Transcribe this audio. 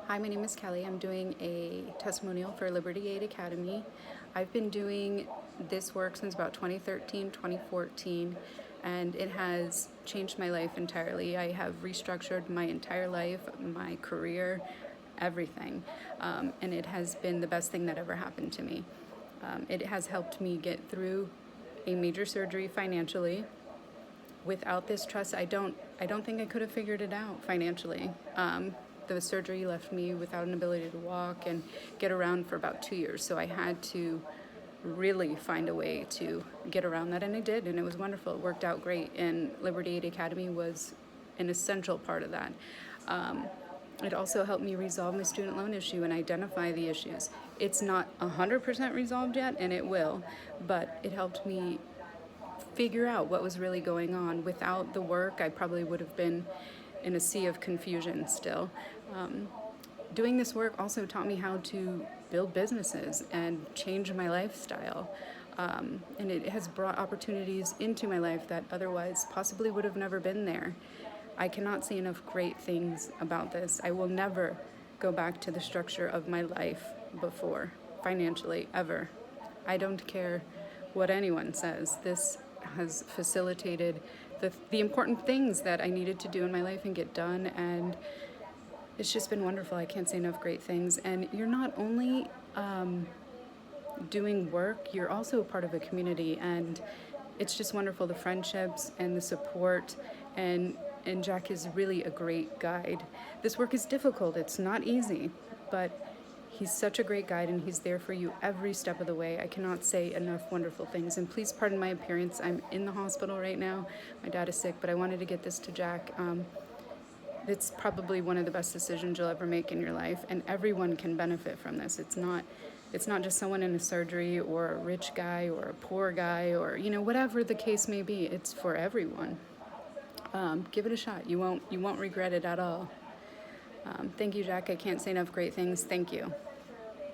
Hi, my name is Kelley. I'm doing a testimonial for Liberty Aid Academy. I've been doing this work since about 2013, 2014, and it has changed my life entirely. I have restructured my entire life, my career, everything, and it has been the best thing that ever happened to me. It has helped me get through a major surgery financially. Without this trust, I don't think I could have figured it out financially. The surgery left me without an ability to walk and get around for about 2 years. So I had to really find a way to get around that, and I did, and it was wonderful. It worked out great, and Liberty Aid Academy was an essential part of that. It also helped me resolve my student loan issue and identify the issues. It's not 100% resolved yet, and it will, but it helped me figure out what was really going on. Without the work, I probably would have been in a sea of confusion still. Doing this work also taught me how to build businesses and change my lifestyle. And it has brought opportunities into my life that otherwise possibly would have never been there. I cannot say enough great things about this. I will never go back to the structure of my life before, financially, ever. I don't care what anyone says. This has facilitated the important things that I needed to do in my life and get done, and it's just been wonderful. I can't say enough great things. And you're not only doing work, you're also a part of a community, and it's just wonderful, the friendships and the support, and Jack is really a great guide. This work is difficult, it's not easy, but he's such a great guide, and he's there for you every step of the way. I cannot say enough wonderful things. And please pardon my appearance. I'm in the hospital right now. My dad is sick, but I wanted to get this to Jack. It's probably one of the best decisions you'll ever make in your life, and everyone can benefit from this. It's not just someone in a surgery or a rich guy or a poor guy or whatever the case may be. It's for everyone. Give it a shot. You won't regret it at all. Thank you, Jack. I can't say enough great things. Thank you.